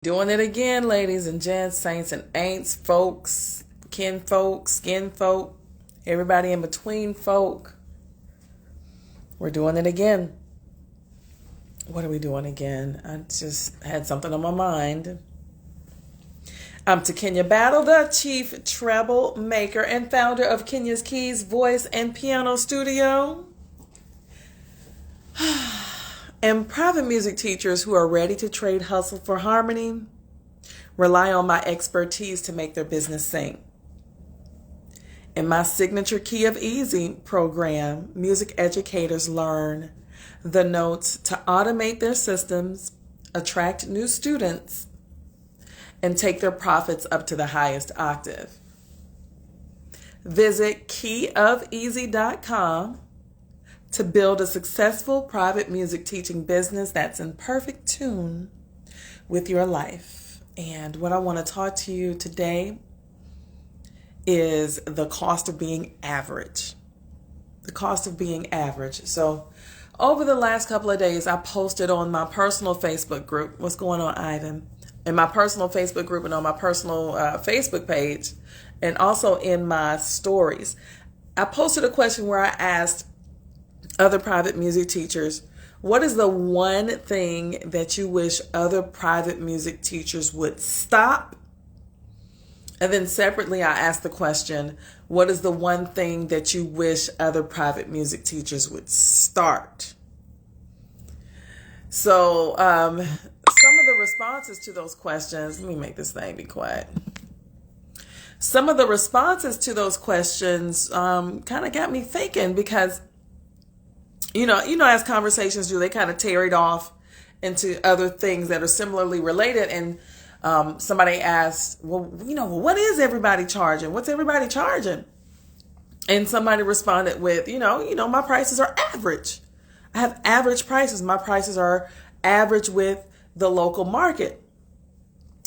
Doing it again, ladies and gents, saints and ain'ts, folks, kin folk, skin folk, everybody in between folk. We're doing it again. What are we doing again? I just had something on my mind. I'm Takenya Battle, the Chief Treble Maker and founder of Kenya's Keys Voice and Piano Studio. And private music teachers who are ready to trade hustle for harmony rely on my expertise to make their business sing. In my signature Key of Easy program, music educators learn the notes to automate their systems, attract new students, and take their profits up to the highest octave. Visit keyofeasy.com to build a successful private music teaching business that's in perfect tune with your life. And what I want to talk to you today is the cost of being average. The cost of being average. So over the last couple of days, I posted on my personal Facebook group, what's going on, Ivan? In my personal Facebook group and on my personal Facebook page, and also in my stories, I posted a question where I asked other private music teachers, what is the one thing that you wish other private music teachers would stop? And then separately, I asked the question, what is the one thing that you wish other private music teachers would start? So some of the responses to those questions, let me make this thing be quiet. Some of the responses to those questions kind of got me thinking because you know, as conversations do, they kind of tarried off into other things that are similarly related. And somebody asked, well, what is everybody charging? What's everybody charging? And somebody responded with, my prices are average. I have average prices. My prices are average with the local market.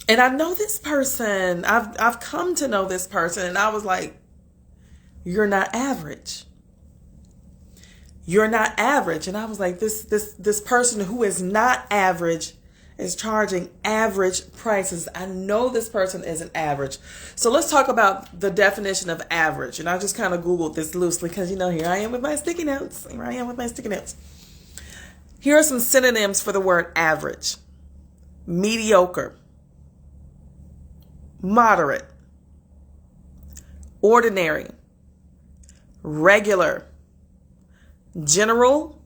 And I know this person. I've come to know this person. And I was like, you're not average. You're not average. And I was like, this person who is not average is charging average prices. I know this person isn't average. So let's talk about the definition of average. And I just kind of Googled this loosely because, here I am with my sticky notes. Here are some synonyms for the word average. Mediocre, moderate, ordinary, regular, general,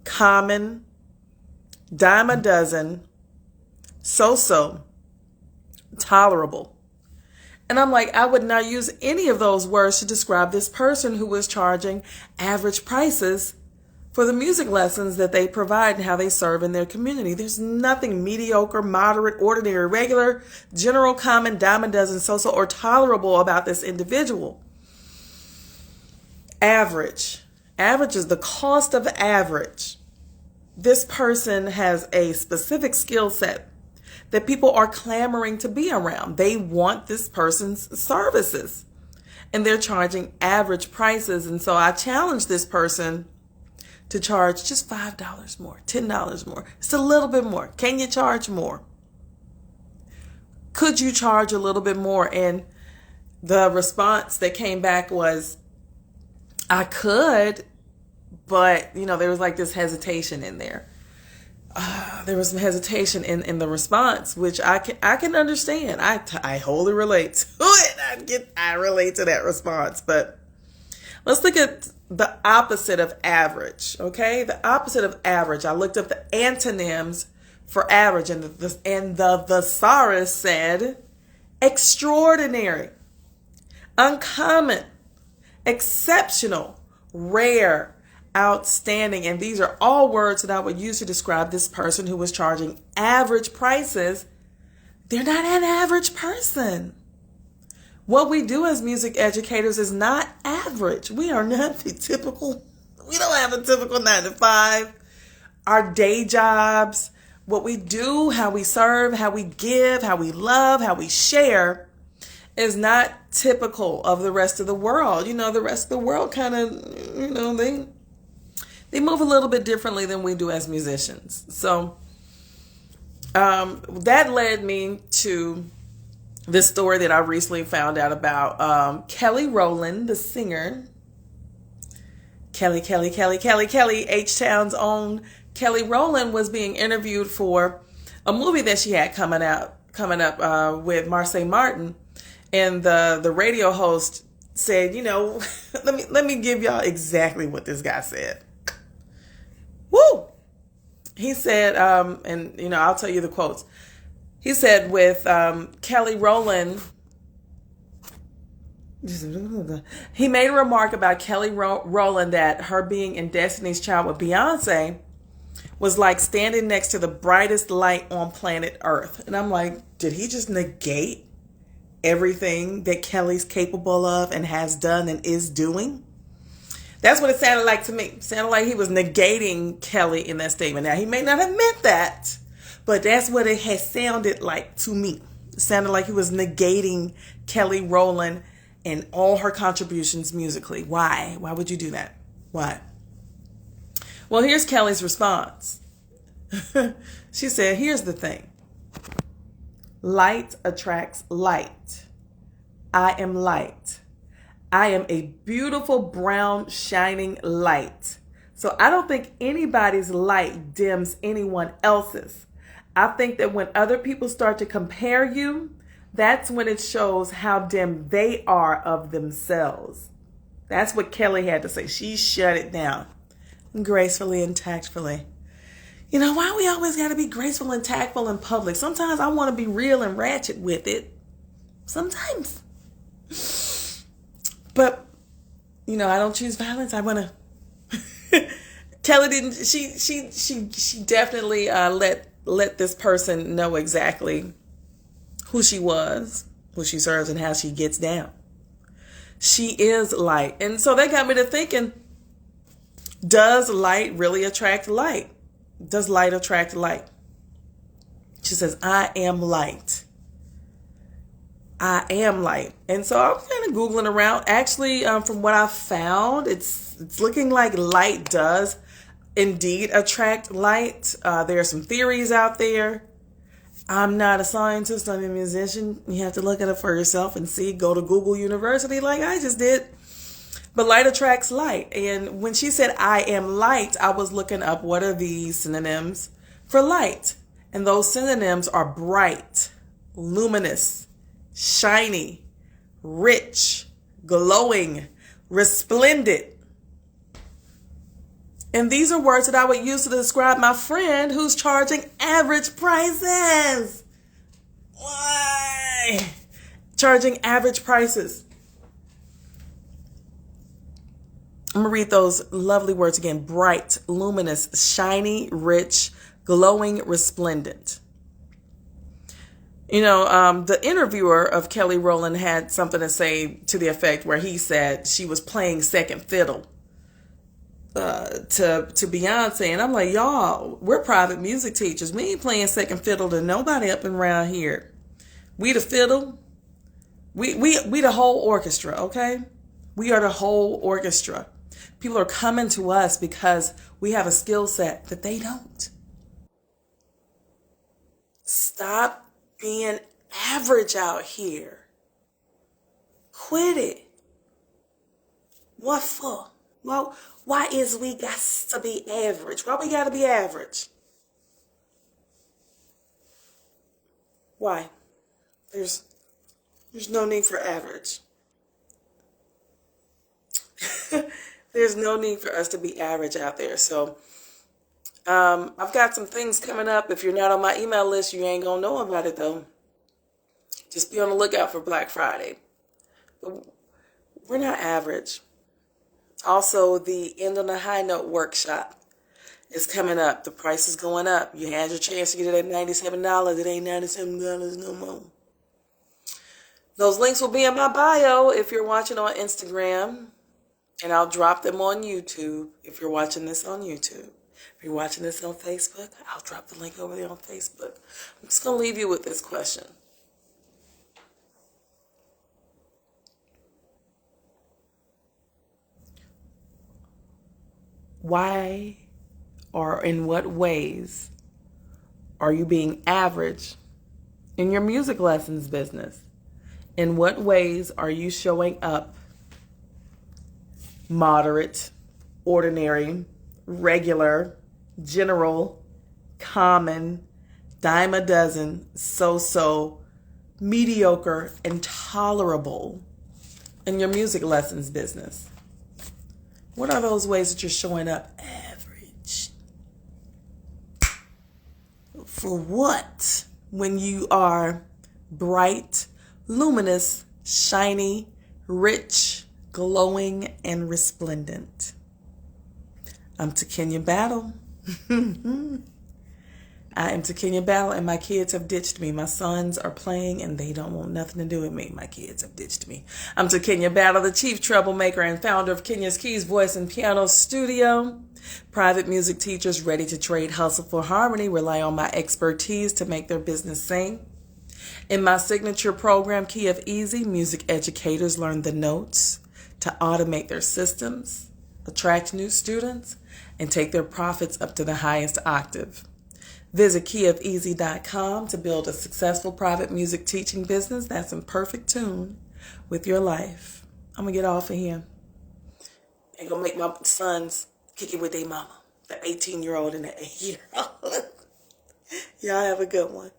common, dime a dozen, so-so, tolerable. And I'm like, I would not use any of those words to describe this person who was charging average prices for the music lessons that they provide and how they serve in their community. There's nothing mediocre, moderate, ordinary, regular, general, common, dime a dozen, so-so, or tolerable about this individual. Average. Average is the cost of average. This person has a specific skill set that people are clamoring to be around. They want this person's services and they're charging average prices. And so I challenge this person to charge just $5 more, $10 more. It's a little bit more. Can you charge more? Could you charge a little bit more? And the response that came back was, I could, but, there was like this hesitation in there. There was some hesitation in the response, which I can understand. I wholly relate to it. I relate to that response. But let's look at the opposite of average, okay? The opposite of average. I looked up the antonyms for average, and the thesaurus said extraordinary, uncommon, exceptional, rare, outstanding. And these are all words that I would use to describe this person who was charging average prices. They're not an average person. What we do as music educators is not average. We are not the typical, we don't have a typical 9 to 5. Our day jobs, what we do, how we serve, how we give, how we love, how we share is not typical of the rest of the world. The rest of the world kind of, they move a little bit differently than we do as musicians. So That led me to this story that I recently found out about. Kelly Rowland, the singer, Kelly, H-Town's own Kelly Rowland, was being interviewed for a movie that she had coming up with Marseille Martin, and the radio host said, let me give y'all exactly what this guy said. Woo! He said, and I'll tell you the quotes. He said with Kelly Rowland, he made a remark about Kelly Rowland that her being in Destiny's Child with Beyonce was like standing next to the brightest light on planet Earth. And I'm like, did he just negate everything that Kelly's capable of and has done and is doing? That's what it sounded like to me. It sounded like he was negating Kelly in that statement. Now, he may not have meant that, but that's what it has sounded like to me. It sounded like he was negating Kelly Rowland and all her contributions musically. Why? Why would you do that? Why? Well, here's Kelly's response. She said, here's the thing. Light attracts light. I am light. I am a beautiful brown shining light. So I don't think anybody's light dims anyone else's. I think that when other people start to compare you, that's when it shows how dim they are of themselves. That's what Kelly had to say. She shut it down gracefully and tactfully. Why we always got to be graceful and tactful in public? Sometimes I want to be real and ratchet with it. Sometimes. But, I don't choose violence. I want to. Kelly didn't. She definitely let this person know exactly who she was, who she serves, and how she gets down. She is light. And so that got me to thinking, does light really attract light? Does light attract light? She says, I am light. I am light. And so I'm kind of Googling around. Actually, from what I found, it's looking like light does indeed attract light. There are some theories out there. I'm not a scientist. I'm a musician. You have to look at it for yourself and see. Go to Google University like I just did. But light attracts light. And when she said, I am light, I was looking up what are the synonyms for light. And those synonyms are bright, luminous, shiny, rich, glowing, resplendent. And these are words that I would use to describe my friend who's charging average prices. Why? Charging average prices. I'm going to read those lovely words again. Bright, luminous, shiny, rich, glowing, resplendent. The interviewer of Kelly Rowland had something to say to the effect where he said she was playing second fiddle to Beyonce. And I'm like, y'all, we're private music teachers. We ain't playing second fiddle to nobody up and around here. We the fiddle. We the whole orchestra, okay? We are the whole orchestra. People are coming to us because we have a skill set that they don't. Stop being average out here. Quit it. What for? Well, why is we got to be average? Why we got to be average? Why? There's no need for average. There's no need for us to be average out there. So I've got some things coming up. If you're not on my email list, you ain't going to know about it, though. Just be on the lookout for Black Friday. But we're not average. Also, the End on a High Note workshop is coming up. The price is going up. You had your chance to get it at $97. It ain't $97 no more. Those links will be in my bio if you're watching on Instagram. And I'll drop them on YouTube if you're watching this on YouTube. If you're watching this on Facebook, I'll drop the link over there on Facebook. I'm just going to leave you with this question. Why or in what ways are you being average in your music lessons business? In what ways are you showing up moderate, ordinary, regular, general, common, dime a dozen, so-so, mediocre, and tolerable in your music lessons business? What are those ways that you're showing up average? For what? When you are bright, luminous, shiny, rich, glowing, and resplendent. I'm Takenya Battle. I am Takenya Battle, and my kids have ditched me. My sons are playing, and they don't want nothing to do with me. My kids have ditched me. I'm Takenya Battle, the Chief Treble Maker and founder of Kenya's Keys Voice and Piano Studio. Private music teachers ready to trade hustle for harmony rely on my expertise to make their business sing. In my signature program, Key of Easy, music educators learn the notes to automate their systems, attract new students, and take their profits up to the highest octave. Visit keyofeasy.com to build a successful private music teaching business that's in perfect tune with your life. I'm going to get off of here and go make my sons kick it with their mama, the 18-year-old and the 8-year-old. Y'all have a good one.